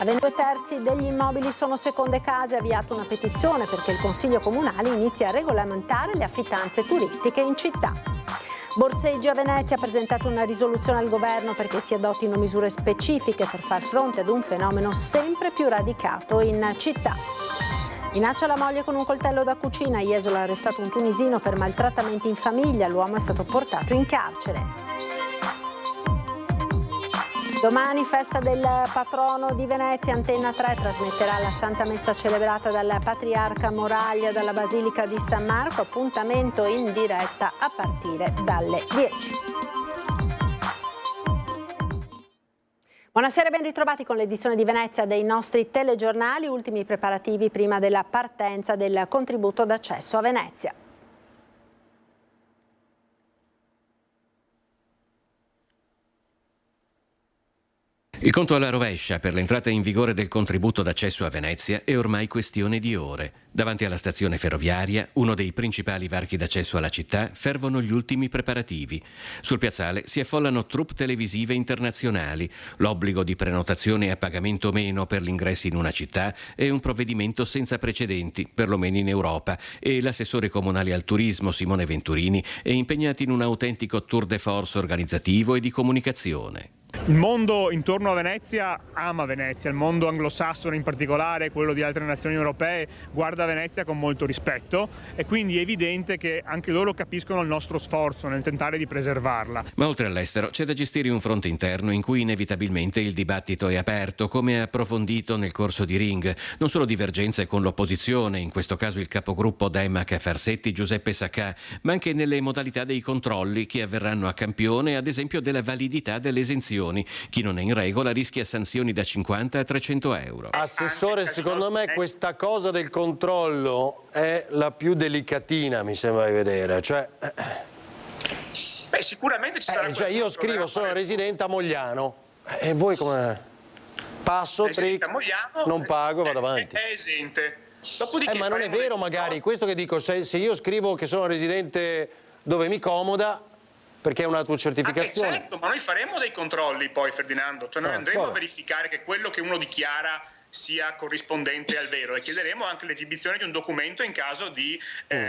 2/3 degli immobili sono seconde case, ha avviato una petizione perché il Consiglio Comunale inizi a regolamentare le affittanze turistiche in città. Borseggi a Venezia ha presentato una risoluzione al governo perché si adottino misure specifiche per far fronte ad un fenomeno sempre più radicato in città. Minaccia la moglie con un coltello da cucina, a Jesolo ha arrestato un tunisino per maltrattamenti in famiglia, l'uomo è stato portato in carcere. Domani festa del patrono di Venezia, Antenna 3 trasmetterà la Santa Messa celebrata dal Patriarca Moraglia dalla Basilica di San Marco, appuntamento in diretta a partire dalle 10. Buonasera e ben ritrovati con l'edizione di Venezia dei nostri telegiornali, ultimi preparativi prima della partenza del contributo d'accesso a Venezia. Il conto alla rovescia per l'entrata in vigore del contributo d'accesso a Venezia è ormai questione di ore. Davanti alla stazione ferroviaria, uno dei principali varchi d'accesso alla città, fervono gli ultimi preparativi. Sul piazzale si affollano troupe televisive internazionali. L'obbligo di prenotazione a pagamento meno per l'ingresso in una città è un provvedimento senza precedenti, perlomeno in Europa, e l'assessore comunale al turismo Simone Venturini è impegnato in un autentico tour de force organizzativo e di comunicazione. Il mondo intorno a Venezia ama Venezia, il mondo anglosassone in particolare, quello di altre nazioni europee, guarda Venezia con molto rispetto e quindi è evidente che anche loro capiscono il nostro sforzo nel tentare di preservarla. Ma oltre all'estero c'è da gestire un fronte interno in cui inevitabilmente il dibattito è aperto, come approfondito nel corso di Ring. Non solo divergenze con l'opposizione, in questo caso il capogruppo Demac Farsetti Giuseppe Sacca, ma anche nelle modalità dei controlli che avverranno a campione, ad esempio della validità delle esenzioni. Chi non è in regola rischia sanzioni da 50 a 300 euro. Assessore, secondo me questa cosa del controllo è la più delicatina, mi sembra di vedere. Beh, sicuramente ci sarà. Io scrivo sono residente a Mogliano e voi come? Passo, trick, non pago e vado avanti. È esente. Dopodiché ma non è vero magari, questo che dico, se io scrivo che sono residente dove mi comoda, perché è un'autocertificazione. Certo, ma noi faremo dei controlli poi, Ferdinando, cioè noi andremo a verificare che quello che uno dichiara sia corrispondente al vero e chiederemo anche l'esibizione di un documento in caso di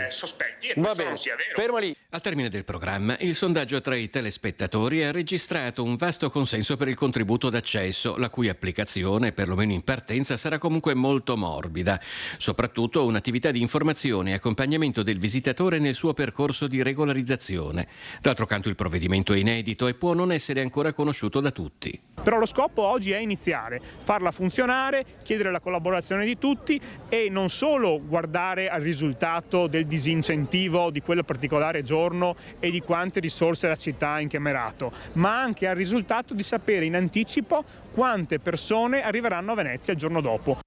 sospetti e questo non sia vero. Fermo lì. Al termine del programma, il sondaggio tra i telespettatori ha registrato un vasto consenso per il contributo d'accesso, la cui applicazione, perlomeno in partenza, sarà comunque molto morbida. Soprattutto un'attività di informazione e accompagnamento del visitatore nel suo percorso di regolarizzazione. D'altro canto il provvedimento è inedito e può non essere ancora conosciuto da tutti. Però lo scopo oggi è iniziare, farla funzionare, chiedere la collaborazione di tutti e non solo guardare al risultato del disincentivo di quel particolare giorno e di quante risorse la città ha inchiamerato, ma anche al risultato di sapere in anticipo quante persone arriveranno a Venezia il giorno dopo.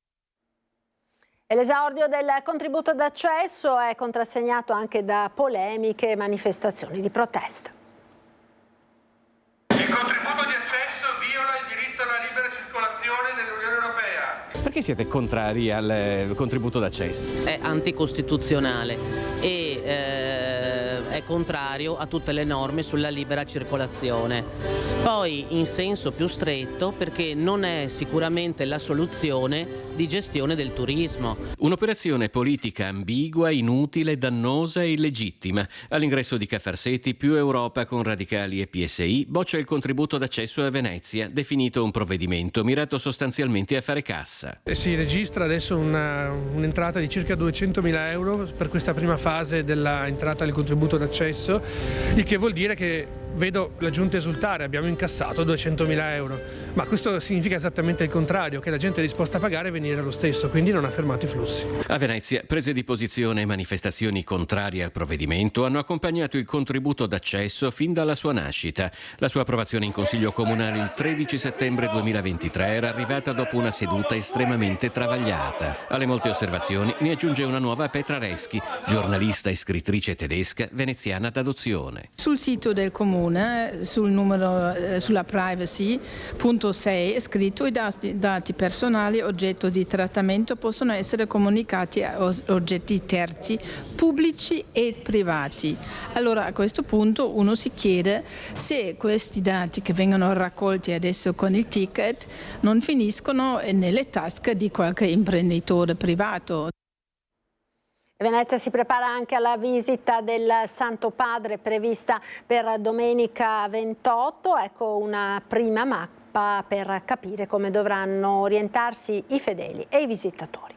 E l'esordio del contributo d'accesso è contrassegnato anche da polemiche e manifestazioni di protesta. Il contributo di accesso viola il diritto alla libera circolazione nell'Unione Europea. Perché siete contrari al contributo d'accesso? È anticostituzionale e è contrario a tutte le norme sulla libera circolazione. Poi in senso più stretto perché non è sicuramente la soluzione di gestione del turismo. Un'operazione politica ambigua, inutile, dannosa e illegittima. All'ingresso di Cafarsetti, più Europa con Radicali e PSI boccia il contributo d'accesso a Venezia, definito un provvedimento mirato sostanzialmente a fare cassa. Si registra adesso un'entrata di circa 200.000 euro per questa prima fase dell'entrata del contributo d'accesso, il che vuol dire che vedo la Giunta esultare, abbiamo incassato 200.000 euro, ma questo significa esattamente il contrario, che la gente è disposta a pagare e venire lo stesso, quindi non ha fermato i flussi. A Venezia, prese di posizione e manifestazioni contrarie al provvedimento hanno accompagnato il contributo d'accesso fin dalla sua nascita. La sua approvazione in Consiglio Comunale il 13 settembre 2023 era arrivata dopo una seduta estremamente travagliata. Alle molte osservazioni ne aggiunge una nuova Petra Reschi, giornalista e scrittrice tedesca veneziana d'adozione. Sul sito del Comune, sul numero, sulla privacy, punto 6 è scritto: i dati personali oggetto di trattamento possono essere comunicati a oggetti terzi, pubblici e privati. Allora a questo punto uno si chiede se questi dati che vengono raccolti adesso con il ticket non finiscono nelle tasche di qualche imprenditore privato. Venezia si prepara anche alla visita del Santo Padre prevista per domenica 28. Ecco una prima mappa per capire come dovranno orientarsi i fedeli e i visitatori.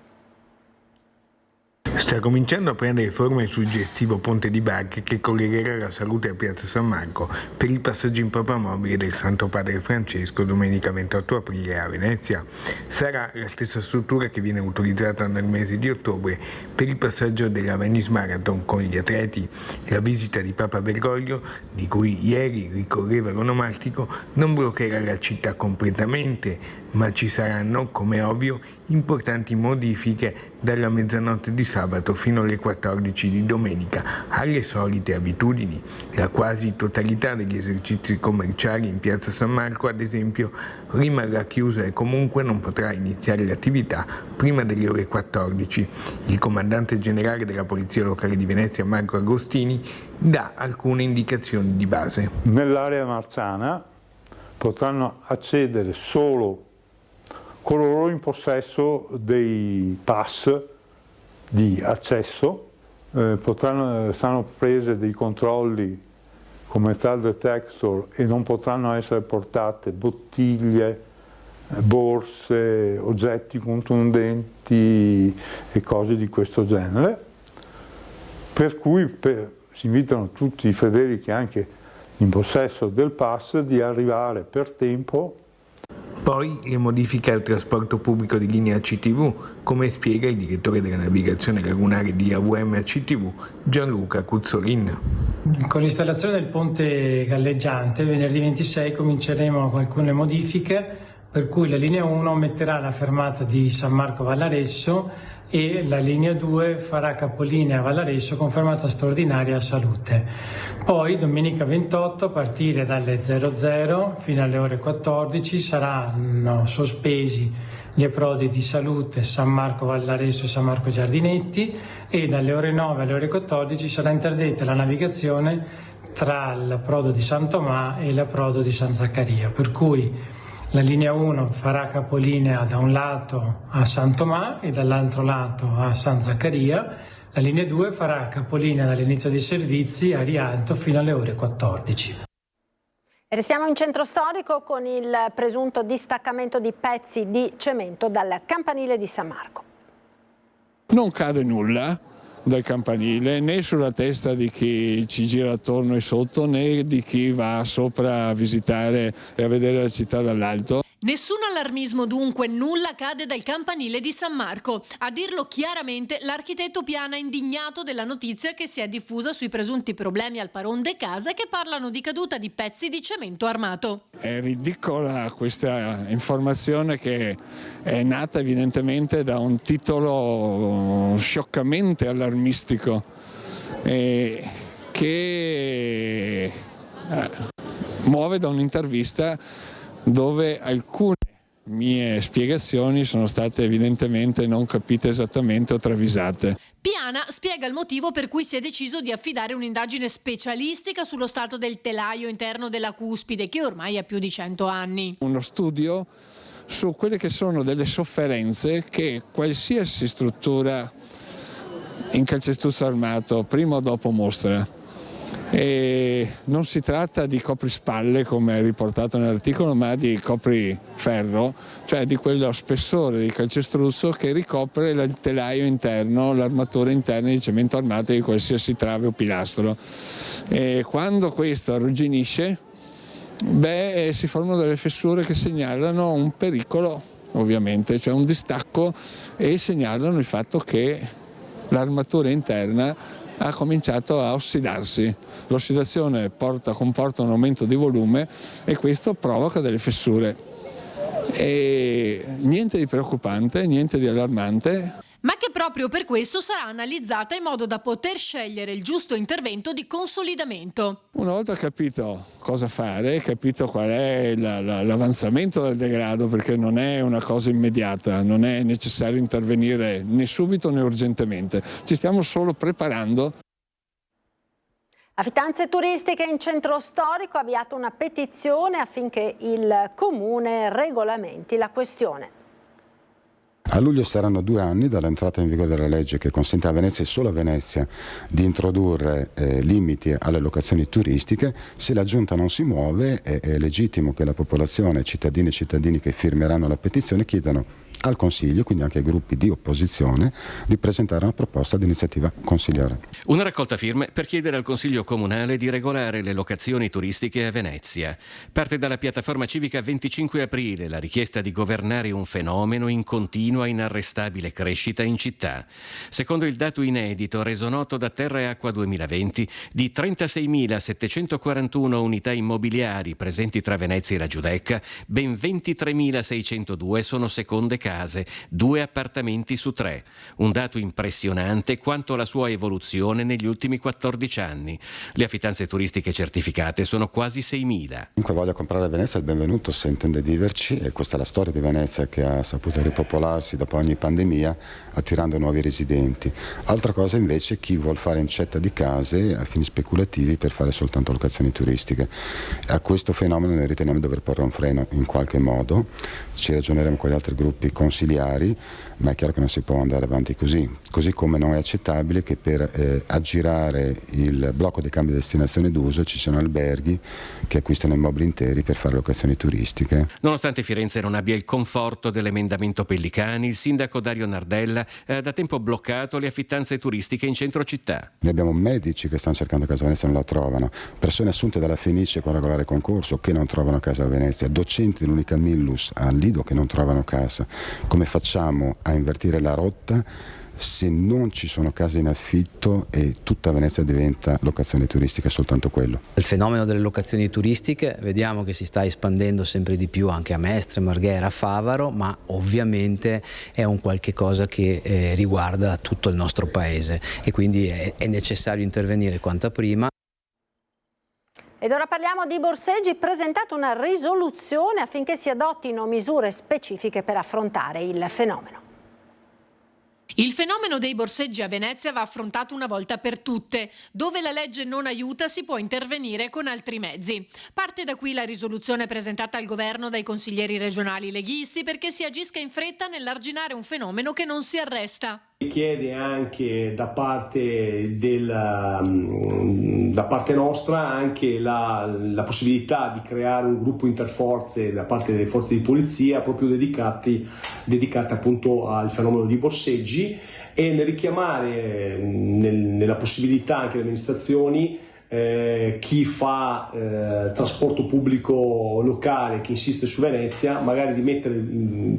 Sta cominciando a prendere forma il suggestivo ponte di barche che collegherà la Salute a Piazza San Marco per il passaggio in propria mobile del Santo Padre Francesco domenica 28 aprile a Venezia. Sarà la stessa struttura che viene utilizzata nel mese di ottobre per il passaggio della Venice Marathon con gli atleti. La visita di Papa Bergoglio, di cui ieri ricorreva l'onomastico, non bloccherà la città completamente, ma ci saranno, come ovvio, importanti modifiche dalla mezzanotte di sabato fino alle 14 di domenica, alle solite abitudini. La quasi totalità degli esercizi commerciali in Piazza San Marco, ad esempio, rimarrà chiusa e comunque non potrà iniziare l'attività prima delle ore 14. Il comandante generale della Polizia Locale di Venezia, Marco Agostini, dà alcune indicazioni di base. Nell'area marciana potranno accedere solo coloro in possesso dei pass di accesso, saranno prese dei controlli come metal detector e non potranno essere portate bottiglie, borse, oggetti contundenti e cose di questo genere, per cui si invitano tutti i fedeli che anche in possesso del pass di arrivare per tempo. Poi le modifiche al trasporto pubblico di linea ACTV, come spiega il direttore della navigazione lagunare di AVM ACTV, Gianluca Cuzzolin. Con l'installazione del ponte galleggiante, venerdì 26 cominceremo con alcune modifiche, per cui la linea 1 metterà la fermata di San Marco Vallaresso e la linea 2 farà capolinea a Vallaresso con fermata straordinaria a Salute. Poi domenica 28 a partire dalle 00 fino alle ore 14 saranno sospesi gli approdi di Salute, San Marco Vallaresso e San Marco Giardinetti e dalle ore 9 alle ore 14 sarà interdetta la navigazione tra l'approdo di San Tomà e l'approdo di San Zaccaria, per cui la linea 1 farà capolinea da un lato a San Tomà e dall'altro lato a San Zaccaria, la linea 2 farà capolinea dall'inizio dei servizi a Rialto fino alle ore 14. Restiamo in centro storico con il presunto distaccamento di pezzi di cemento dal campanile di San Marco. Non cade nulla dal campanile, né sulla testa di chi ci gira attorno e sotto, né di chi va sopra a visitare e a vedere la città dall'alto. Nessun allarmismo dunque, nulla cade dal campanile di San Marco. A dirlo chiaramente l'architetto Piana, indignato della notizia che si è diffusa sui presunti problemi al Paron de Casa che parlano di caduta di pezzi di cemento armato. È ridicola questa informazione che è nata evidentemente da un titolo scioccamente allarmistico che muove da un'intervista dove alcune mie spiegazioni sono state evidentemente non capite esattamente o travisate. Piana spiega il motivo per cui si è deciso di affidare un'indagine specialistica sullo stato del telaio interno della cuspide, che ormai ha più di 100 anni. Uno studio su quelle che sono delle sofferenze che qualsiasi struttura in calcestruzzo armato prima o dopo mostra. E non si tratta di coprispalle come riportato nell'articolo, ma di copriferro, cioè di quello spessore di calcestruzzo che ricopre il telaio interno, l'armatura interna di cemento armato di qualsiasi trave o pilastro. E quando questo arrugginisce, si formano delle fessure che segnalano un pericolo, ovviamente, cioè un distacco, e segnalano il fatto che l'armatura interna ha cominciato a ossidarsi. L'ossidazione comporta un aumento di volume e questo provoca delle fessure. E niente di preoccupante, niente di allarmante. Ma che Proprio per questo sarà analizzata in modo da poter scegliere il giusto intervento di consolidamento. Una volta capito cosa fare, capito qual è l'avanzamento del degrado, perché non è una cosa immediata, non è necessario intervenire né subito né urgentemente, ci stiamo solo preparando. Affitanze turistiche in centro storico ha avviato una petizione affinché il comune regolamenti la questione. A luglio saranno 2 anni dall'entrata in vigore della legge che consente a Venezia e solo a Venezia di introdurre limiti alle locazioni turistiche. Se la Giunta non si muove è legittimo che la popolazione, cittadini e cittadini che firmeranno la petizione chiedano al Consiglio, quindi anche ai gruppi di opposizione, di presentare una proposta di iniziativa consigliare. Una raccolta firme per chiedere al Consiglio Comunale di regolare le locazioni turistiche a Venezia. Parte dalla piattaforma civica 25 aprile la richiesta di governare un fenomeno in continua inarrestabile crescita in città. Secondo il dato inedito reso noto da Terra e Acqua 2020, di 36.741 unità immobiliari presenti tra Venezia e la Giudecca, ben 23.602 sono seconde case, 2 appartamenti su 3. Un dato impressionante quanto alla sua evoluzione negli ultimi 14 anni. Le affittanze turistiche certificate sono quasi 6.000. Chiunque voglia comprare a Venezia è il benvenuto se intende viverci, e questa è la storia di Venezia che ha saputo ripopolarsi dopo ogni pandemia attirando nuovi residenti. Altra cosa invece chi vuol fare incetta di case a fini speculativi per fare soltanto locazioni turistiche. A questo fenomeno noi riteniamo di dover porre un freno in qualche modo, ci ragioneremo con gli altri gruppi consigliari, ma è chiaro che non si può andare avanti così come non è accettabile che per aggirare il blocco dei cambi di destinazione d'uso ci siano alberghi che acquistano immobili interi per fare locazioni turistiche. Nonostante Firenze non abbia il conforto dell'emendamento Pellicani, il sindaco Dario Nardella ha da tempo bloccato le affittanze turistiche in centro città. Noi abbiamo medici che stanno cercando casa a Venezia e non la trovano, persone assunte dalla Fenice con regolare concorso che non trovano casa a Venezia, docenti dell'Unica Millus a Lido che non trovano casa. Come facciamo a invertire la rotta se non ci sono case in affitto e tutta Venezia diventa locazione turistica, soltanto quello? Il fenomeno delle locazioni turistiche vediamo che si sta espandendo sempre di più anche a Mestre, Marghera, Favaro, ma ovviamente è un qualche cosa che riguarda tutto il nostro paese e quindi è necessario intervenire quanto prima. Ed ora parliamo di Borseggi, presentato una risoluzione affinché si adottino misure specifiche per affrontare il fenomeno. Il fenomeno dei borseggi a Venezia va affrontato una volta per tutte. Dove la legge non aiuta si può intervenire con altri mezzi. Parte da qui la risoluzione presentata al governo dai consiglieri regionali leghisti perché si agisca in fretta nell'arginare un fenomeno che non si arresta. Chiede anche da parte nostra anche la possibilità di creare un gruppo interforze da parte delle forze di polizia proprio dedicate appunto al fenomeno di borseggi e nel richiamare nella possibilità anche le amministrazioni chi fa trasporto pubblico locale che insiste su Venezia magari di mettere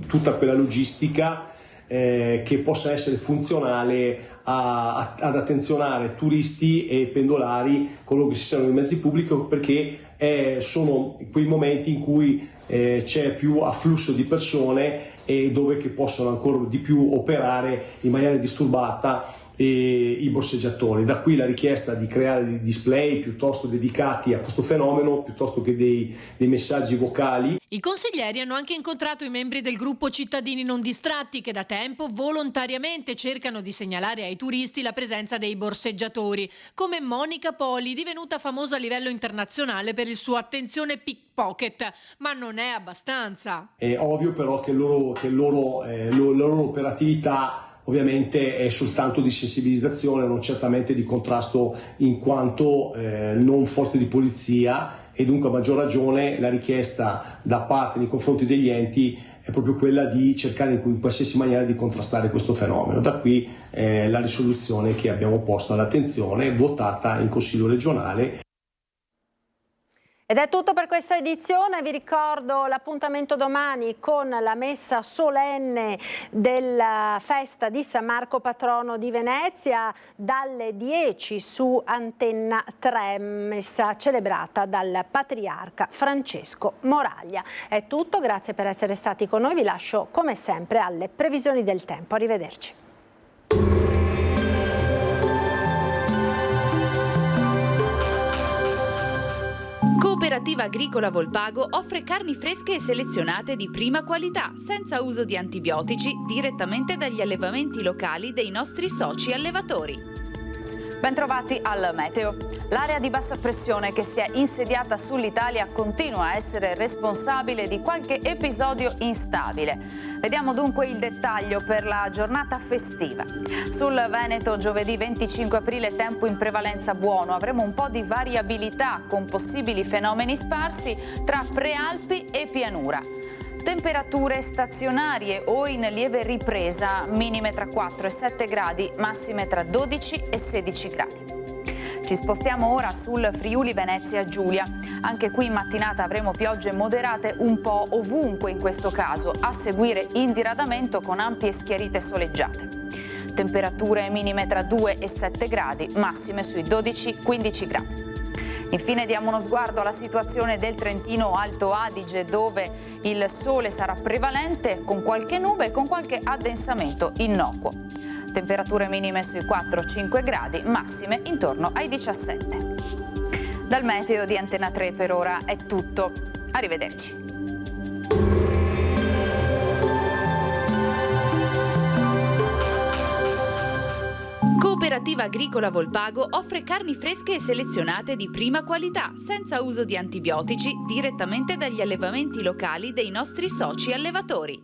tutta quella logistica che possa essere funzionale ad attenzionare turisti e pendolari, coloro che si siano nei mezzi pubblici, perché sono quei momenti in cui c'è più afflusso di persone e dove che possono ancora di più operare in maniera disturbata i borseggiatori. Da qui la richiesta di creare dei display piuttosto dedicati a questo fenomeno, piuttosto che dei messaggi vocali. I consiglieri hanno anche incontrato i membri del gruppo Cittadini Non Distratti che da tempo volontariamente cercano di segnalare ai turisti la presenza dei borseggiatori, come Monica Poli, divenuta famosa a livello internazionale per il suo attenzione pickpocket, ma non è abbastanza. È ovvio però che la loro operatività ovviamente è soltanto di sensibilizzazione, non certamente di contrasto in quanto non forze di polizia, e dunque a maggior ragione la richiesta da parte nei confronti degli enti è proprio quella di cercare in qualsiasi maniera di contrastare questo fenomeno. Da qui la risoluzione che abbiamo posto all'attenzione, votata in Consiglio regionale. Ed è tutto per questa edizione, vi ricordo l'appuntamento domani con la messa solenne della festa di San Marco patrono di Venezia dalle 10 su Antenna 3, messa celebrata dal patriarca Francesco Moraglia. È tutto, grazie per essere stati con noi, vi lascio come sempre alle previsioni del tempo, arrivederci. Cooperativa Agricola Volpago offre carni fresche e selezionate di prima qualità, senza uso di antibiotici, direttamente dagli allevamenti locali dei nostri soci allevatori. Bentrovati al meteo. L'area di bassa pressione che si è insediata sull'Italia continua a essere responsabile di qualche episodio instabile. Vediamo dunque il dettaglio per la giornata festiva. Sul Veneto giovedì 25 aprile tempo in prevalenza buono, avremo un po' di variabilità con possibili fenomeni sparsi tra prealpi e pianura. Temperature stazionarie o in lieve ripresa, minime tra 4 e 7 gradi, massime tra 12 e 16 gradi. Ci spostiamo ora sul Friuli Venezia Giulia. Anche qui in mattinata avremo piogge moderate un po' ovunque in questo caso, a seguire in diradamento con ampie schiarite soleggiate. Temperature minime tra 2 e 7 gradi, massime sui 12-15 gradi. Infine diamo uno sguardo alla situazione del Trentino Alto Adige, dove il sole sarà prevalente con qualche nube e con qualche addensamento innocuo. Temperature minime sui 4-5 gradi, massime intorno ai 17. Dal meteo di Antena 3 per ora è tutto. Arrivederci. Cooperativa Agricola Volpago offre carni fresche e selezionate di prima qualità, senza uso di antibiotici, direttamente dagli allevamenti locali dei nostri soci allevatori.